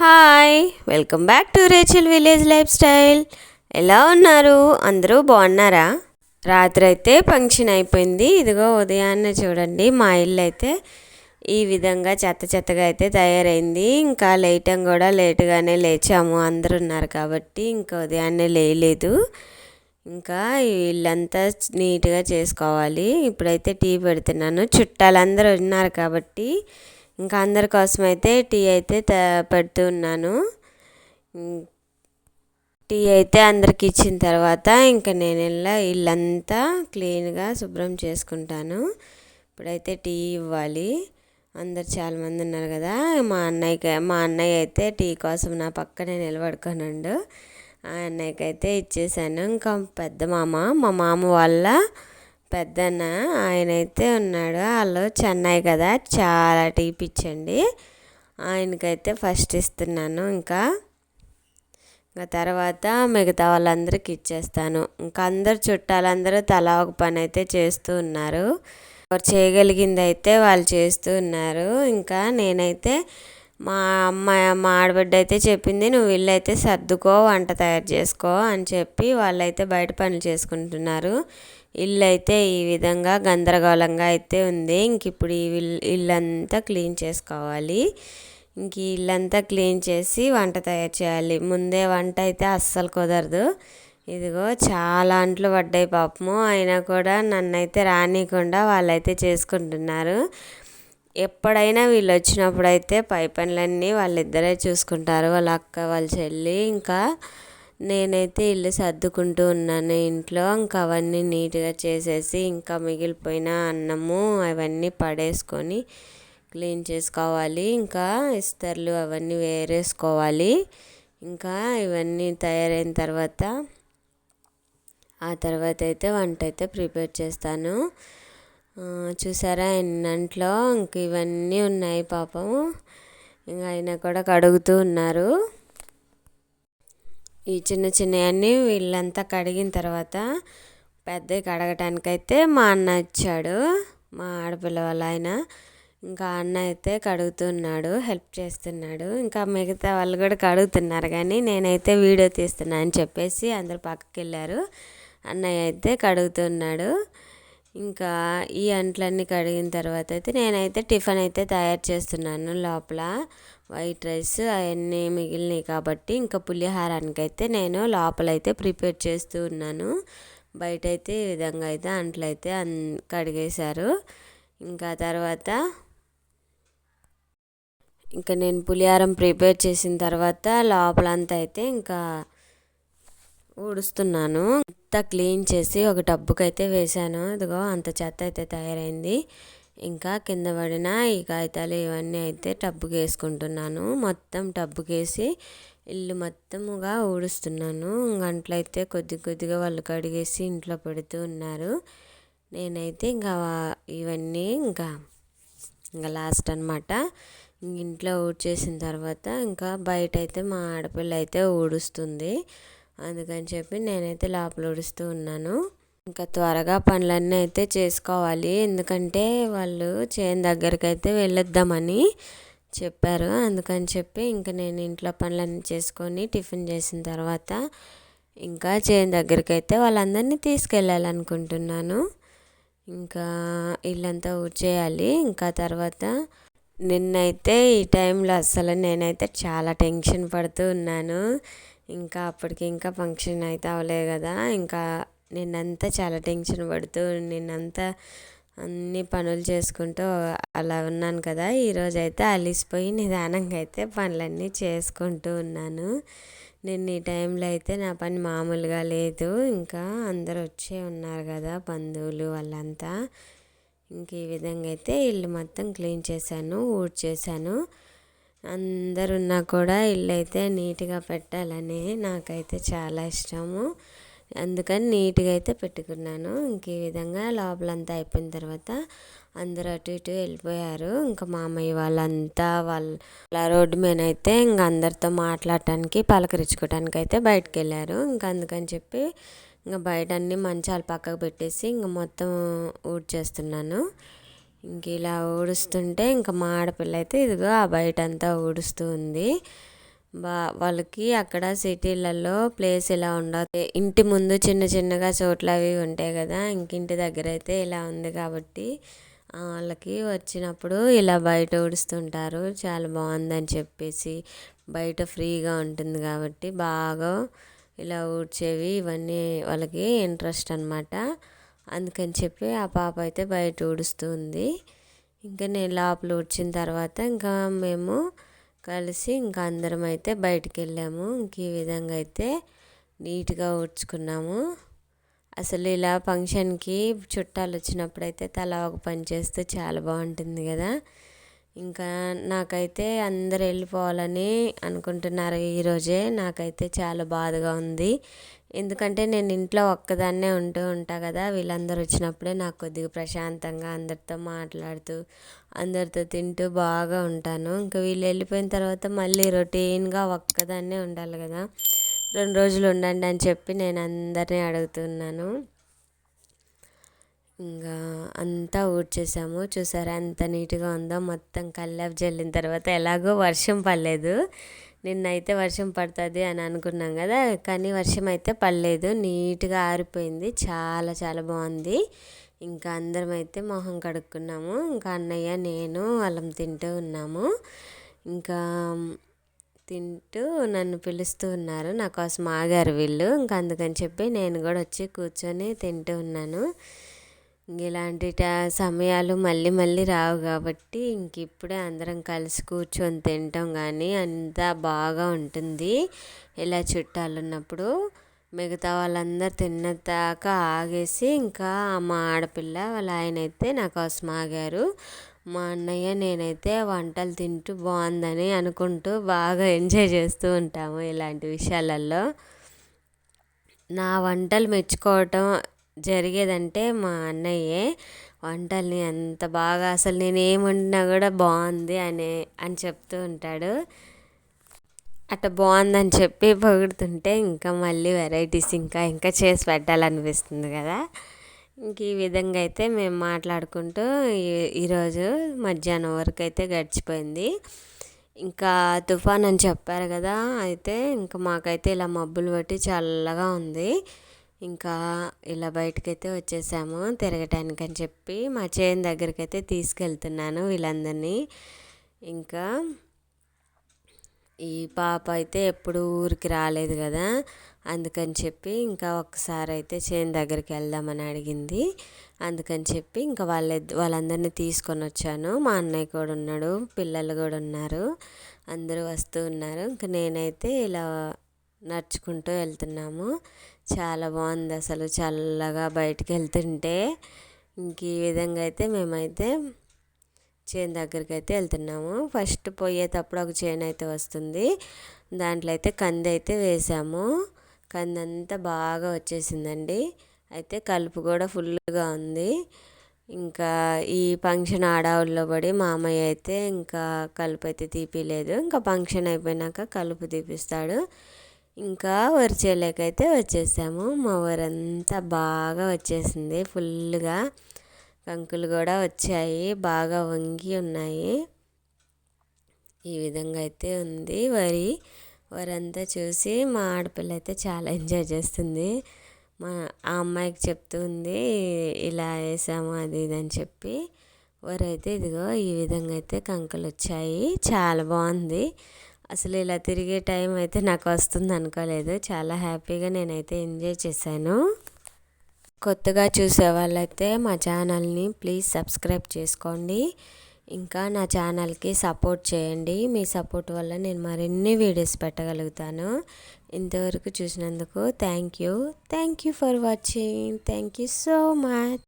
Hi, welcome back to Rachel village life style. ఎలా ఉన్నారు? అందరూ బాగున్నారా? రాత్రి అయితే ఫంక్షన్ అయిపోయింది. ఇదిగో ఉదయాన్నే చూడండి, మా ఇల్లు అయితే ఈ విధంగా చెత్త చెత్తగా అయితే తయారైంది. ఇంకా లేయటం కూడా లేటుగానే లేచాము, అందరూ ఉన్నారు కాబట్టి. ఇంకా ఉదయాన్నే లేయలేదు. ఇంకా ఇల్లంతా నీట్గా చేసుకోవాలి. ఇప్పుడైతే టీ పెడుతున్నాను. చుట్టాలందరూ ఉన్నారు కాబట్టి ఇంకా అందరి కోసం అయితే టీ అయితే పెడుతూ ఉన్నాను. టీ అయితే అందరికి ఇచ్చిన తర్వాత ఇంకా నేను ఇల్లంతా క్లీన్గా శుభ్రం చేసుకుంటాను. ఇప్పుడైతే టీ ఇవ్వాలి. అందరు చాలామంది ఉన్నారు కదా. మా అన్నయ్య అయితే టీ కోసం నా పక్కనే నిలబడుకోనుండు. ఆ అన్నయ్యకి అయితే ఇచ్చేసాను. ఇంకా మా మామ వాళ్ళ పెద్దన్న ఆయన అయితే ఉన్నాడు. వాళ్ళు చెన్నై కదా, చాలా టీ పిచ్చండి. ఆయనకైతే ఫస్ట్ ఇస్తున్నాను. ఇంకా తర్వాత మిగతా వాళ్ళందరికీ ఇచ్చేస్తాను. ఇంకా అందరు చుట్టాలందరూ తలా ఒక పని అయితే చేస్తూ ఉన్నారు. ఎవరు చేయగలిగింది అయితే వాళ్ళు చేస్తూ ఉన్నారు. ఇంకా నేనైతే మా ఆడబిడ్డ అయితే చెప్పింది, నువ్వు ఇల్లు అయితే సర్దుకో, వంట తయారు చేసుకో అని చెప్పి వాళ్ళైతే బయట పనులు చేసుకుంటున్నారు. ఇల్లు అయితే ఈ విధంగా గందరగోళంగా అయితే ఉంది. ఇంక ఇప్పుడు ఈ ఇల్లంతా క్లీన్ చేసుకోవాలి. ఇంక ఇల్లంతా క్లీన్ చేసి వంట తయారు చేయాలి. ముందే వంట అయితే అస్సలు కుదరదు. ఇదిగో చాలా అంట్లు పడ్డాయి పాపము. అయినా కూడా నన్నైతే రానియకుండా వాళ్ళైతే చేసుకుంటున్నారు. ఎప్పుడైనా వీళ్ళు వచ్చినప్పుడు అయితే పై పనులన్నీ వాళ్ళిద్దరే చూసుకుంటారు, వాళ్ళ అక్క వాళ్ళ చెల్లి. ఇంకా నేనైతే ఇల్లు సర్దుకుంటూ ఉన్నాను ఇంట్లో. ఇంకా అవన్నీ నీట్గా చేసేసి ఇంకా మిగిలిపోయిన అన్నము అవన్నీ పడేసుకొని క్లీన్ చేసుకోవాలి. ఇంకా ఇస్తర్లు అవన్నీ వేరేసుకోవాలి. ఇంకా ఇవన్నీ తయారైన తర్వాత అయితే వంట అయితే ప్రిపేర్ చేస్తాను. చూసారా ఎన్నంట్లో ఇంక ఇవన్నీ ఉన్నాయి పాపం. ఇంకా అయినా కూడా కడుగుతూ ఉన్నారు. ఈ చిన్న చిన్నవన్నీ వీళ్ళంతా కడిగిన తర్వాత పెద్దవి కడగటానికైతే మా అన్న ఇచ్చాడు, మా ఆడపిల్ల వాళ్ళ ఆయన. ఇంకా అన్న అయితే కడుగుతున్నాడు, హెల్ప్ చేస్తున్నాడు. ఇంకా మిగతా వాళ్ళు కూడా కడుగుతున్నారు, కానీ నేనైతే వీడియో తీస్తున్నా అని చెప్పేసి అందరు పక్కకి వెళ్ళారు. అన్నయ్య అయితే కడుగుతున్నాడు. ఇంకా ఈ అంట్లన్నీ కడిగిన తర్వాత అయితే నేనైతే టిఫిన్ అయితే తయారు చేస్తున్నాను. లోపల వైట్ రైస్ అవన్నీ మిగిలినాయి కాబట్టి ఇంకా పులిహారానికైతే నేను లోపలైతే ప్రిపేర్ చేస్తూ ఉన్నాను. బయట అయితే ఈ విధంగా అయితే అంట్లయితే కడిగేశారు. ఇంకా తర్వాత ఇంకా నేను పులిహారం ప్రిపేర్ చేసిన తర్వాత లోపలంతా అయితే ఇంకా ఊడుస్తున్నాను. అంతా క్లీన్ చేసి ఒక టబ్బుకైతే వేశాను. ఇదిగో అంత చెత్త అయితే తయారైంది. ఇంకా కింద పడిన ఈ కాగితాలు ఇవన్నీ అయితే టబ్బుకి వేసుకుంటున్నాను. మొత్తం టబ్బుకేసి ఇల్లు మొత్తముగా ఊడుస్తున్నాను. గంటలైతే కొద్ది కొద్దిగా వాళ్ళు కడిగేసి ఇంట్లో పెడుతూ ఉన్నారు. నేనైతే ఇంకా ఇవన్నీ ఇంకా లాస్ట్ అనమాట. ఇంట్లో ఊడ్చేసిన తర్వాత ఇంకా బయట అయితే మా ఆడపిల్ల అయితే ఊడుస్తుంది. అందుకని చెప్పి నేనైతే లోపల ఊడుస్తూ ఉన్నాను. ఇంకా త్వరగా పనులన్నీ అయితే చేసుకోవాలి, ఎందుకంటే వాళ్ళు చేను దగ్గరికి అయితే వెళ్ళొద్దామని చెప్పారు. అందుకని చెప్పి ఇంకా నేను ఇంట్లో పనులన్నీ చేసుకొని టిఫిన్ చేసిన తర్వాత ఇంకా చేను దగ్గరికి అయితే వాళ్ళందరినీ తీసుకెళ్ళాలనుకుంటున్నాను. ఇంకా ఇల్లంతా ఊడ్చేయాలి. ఇంకా తర్వాత నిన్నైతే ఈ టైంలో అస్సలు నేనైతే చాలా టెన్షన్ పడుతూ ఉన్నాను. ఇంకా అప్పటికి ఇంకా ఫంక్షన్ అయితే అవ్వలేదు కదా. ఇంకా నిన్నంతా చాలా టెన్షన్ పడుతూ నిన్నంతా అన్ని పనులు చేసుకుంటూ అలా ఉన్నాను కదా. ఈరోజు అయితే అలిసిపోయి నిదానంగా అయితే పనులన్నీ చేసుకుంటూ ఉన్నాను. నిన్న ఈ టైంలో అయితే నా పని మామూలుగా లేదు. ఇంకా అందరూ వచ్చే ఉన్నారు కదా, బంధువులు వాళ్ళంతా. ఇంక ఈ విధంగా అయితే ఇల్లు మొత్తం క్లీన్ చేశాను, ఊడ్చేసాను. అందరున్నా కూడా ఇల్లు అయితే నీట్గా పెట్టాలని నాకైతే చాలా ఇష్టము. అందుకని నీట్గా అయితే పెట్టుకున్నాను. ఇంక ఈ విధంగా లోపలంతా అయిపోయిన తర్వాత అందరూ అటు ఇటు వెళ్ళిపోయారు. ఇంకా మామయ్య వాళ్ళంతా వాళ్ళ రోడ్డు మీద అయితే ఇంకా అందరితో మాట్లాడటానికి పలకరించుకోవటానికి అయితే బయటకు వెళ్ళారు. ఇంకా అందుకని చెప్పి ఇంకా బయట అన్ని మంచాలు పక్కకు పెట్టేసి ఇంకా మొత్తం ఊడ్చేస్తున్నాను. ఇలా ఊడుస్తుంటే ఇంకా మా ఆడపిల్ల అయితే ఇదిగో ఆ బయట అంతా ఊడుస్తూ ఉంది. వాళ్ళకి అక్కడ సిటీలలో ప్లేస్ ఇలా ఉండదు. ఇంటి ముందు చిన్న చిన్నగా చోట్ల అవి ఉంటాయి కదా, ఇంకింటి దగ్గర అయితే ఇలా ఉంది కాబట్టి వాళ్ళకి వచ్చినప్పుడు ఇలా బయట ఊడుస్తుంటారు. చాలా బాగుందని చెప్పేసి బయట ఫ్రీగా ఉంటుంది కాబట్టి బాగా ఇలా ఊడ్చేవి ఇవన్నీ వాళ్ళకి ఇంట్రెస్ట్ అనమాట. అందుకని చెప్పి ఆ పాప అయితే బయట ఊడుస్తుంది. ఇంకా నేను లోపల ఊడ్చిన తర్వాత ఇంకా మేము కలిసి ఇంకా అందరం అయితే బయటికి వెళ్ళాము. ఇంక ఈ విధంగా అయితే నీట్గా ఊడ్చుకున్నాము. అసలు ఇలా ఫంక్షన్కి చుట్టాలు వచ్చినప్పుడైతే తలా ఒక పని చేస్తే చాలా బాగుంటుంది కదా. ఇంకా నాకైతే అందరు వెళ్ళిపోవాలని అనుకుంటున్నారు ఈరోజే. నాకైతే చాలా బాధగా ఉంది. ఎందుకంటే నేను ఇంట్లో ఒక్కదాన్నే ఉంటా కదా. వీళ్ళందరూ వచ్చినప్పుడే నాకు కొద్దిగా ప్రశాంతంగా అందరితో మాట్లాడుతూ అందరితో తింటూ బాగా ఉంటాను. ఇంకా వీళ్ళు వెళ్ళిపోయిన తర్వాత మళ్ళీ రొటీన్గా ఒక్కదాన్నే ఉండాలి కదా. 2 రోజులు ఉండండి అని చెప్పి నేను అందరినీ అడుగుతున్నాను. ఇంకా అంతా ఊడ్చేసాము. చూసారా ఎంత నీట్గా ఉందో. మొత్తం కల్లాపు జల్లిన తర్వాత ఎలాగో వర్షం పడలేదు. నిన్నైతే వర్షం పడుతుంది అని అనుకున్నాం కదా, కానీ వర్షం అయితే పడలేదు. నీట్గా ఆరిపోయింది. చాలా చాలా బాగుంది. ఇంకా అందరం అయితే మొహం కడుక్కున్నాము. ఇంకా అన్నయ్య నేను అల్లం తింటూ ఉన్నాము. ఇంకా తింటూ నన్ను పిలుస్తూ ఉన్నారు. నా కోసం ఆగారు వీళ్ళు. ఇంకా అందుకని చెప్పి నేను కూడా వచ్చి కూర్చొని తింటూ ఉన్నాను. ఇలాంటి సమయాలు మళ్ళీ మళ్ళీ రావు కాబట్టి ఇంక ఇప్పుడే అందరం కలిసి కూర్చొని తింటాం కానీ అంతా బాగా ఉంటుంది. ఇలా చుట్టాలు ఉన్నప్పుడు మిగతా వాళ్ళందరూ తిన్నదాకా ఆగేసి ఇంకా మా ఆడపిల్ల వాళ్ళ ఆయన అయితే నా కోసం ఆగారు. మా అన్నయ్య నేనైతే వంటలు తింటూ బాగుందని అనుకుంటూ బాగా ఎంజాయ్ చేస్తూ ఉంటాము ఇలాంటి విషయాలలో. నా వంటలు మెచ్చుకోవటం జరిగేదంటే మా అన్నయ్యే. వంటల్ని అంత బాగా అసలు నేను ఏం వండినా కూడా బాగుంది అని చెప్తూ ఉంటాడు. అట్లా బాగుందని చెప్పి పొగుడుతుంటే ఇంకా మళ్ళీ వెరైటీస్ ఇంకా ఇంకా చేసి పెట్టాలనిపిస్తుంది కదా. ఇంక ఈ విధంగా అయితే మేము మాట్లాడుకుంటూ ఈరోజు మధ్యాహ్నం వరకు అయితే గడిచిపోయింది. ఇంకా తుఫాన్ అని చెప్పారు కదా, అయితే ఇంకా మాకైతే ఇలా మబ్బులు పట్టి చల్లగా ఉంది. ఇంకా ఇలా బయటకైతే వచ్చేసాము తిరగటానికి అని చెప్పి మా చేను దగ్గరికి అయితే తీసుకెళ్తున్నాను వీళ్ళందరినీ. ఇంకా ఈ పాప అయితే ఎప్పుడు ఊరికి రాలేదు కదా, అందుకని చెప్పి ఇంకా ఒక్కసారి అయితే చేను దగ్గరికి వెళ్దామని అడిగింది. అందుకని చెప్పి ఇంకా వాళ్ళందరినీ తీసుకొని వచ్చాను. మా అన్నయ్య కూడా ఉన్నాడు, పిల్లలు కూడా ఉన్నారు, అందరూ వస్తూ ఉన్నారు. ఇంకా నేనైతే ఇలా నడుచుకుంటూ వెళ్తున్నాము. చాలా బాగుంది అసలు చల్లగా బయటికి వెళ్తుంటే. ఇంక ఈ విధంగా అయితే మేమైతే చేను దగ్గరికి అయితే వెళ్తున్నాము. ఫస్ట్ పోయేటప్పుడు ఒక చేను అయితే వస్తుంది, దాంట్లో అయితే కంది అయితే వేసాము. కంది అంతా బాగా వచ్చేసిందండి. అయితే కలుపు కూడా ఫుల్గా ఉంది. ఇంకా ఈ ఫంక్షన్ ఆడావుల్లో పడి మామయ్య అయితే ఇంకా కలుపు అయితే తీపిలేదు. ఇంకా ఫంక్షన్ అయిపోయినాక కలుపు తీపిస్తాడు. ఇంకా వరి చేలోకైతే వచ్చేసాము. మా ఊరంతా బాగా వచ్చేసింది ఫుల్గా. కంకులు కూడా వచ్చాయి, బాగా వంగి ఉన్నాయి. ఈ విధంగా అయితే ఉంది వరి అంతా చూసి మా ఆడపిల్ల అయితే చాలా ఎంజాయ్ చేస్తుంది. ఆ అమ్మాయికి చెప్తుంది ఇలా వేసాము అది ఇది అని చెప్పి. వరి అయితే ఇదిగో ఈ విధంగా అయితే కంకులు వచ్చాయి. చాలా బాగుంది. అసలు ఇలా తిరిగే టైం అయితే నాకు వస్తుంది అనుకోలేదు. చాలా హ్యాపీగా నేనైతే ఎంజాయ్ చేశాను. కొత్తగా చూసే వాళ్ళైతే మా ఛానల్ని ప్లీజ్ సబ్స్క్రైబ్ చేసుకోండి. ఇంకా నా ఛానల్కి సపోర్ట్ చేయండి. మీ సపోర్ట్ వల్ల నేను మరిన్ని వీడియోస్ పెట్టగలుగుతాను. ఇంతవరకు చూసినందుకు thank you for watching. Thank you so much.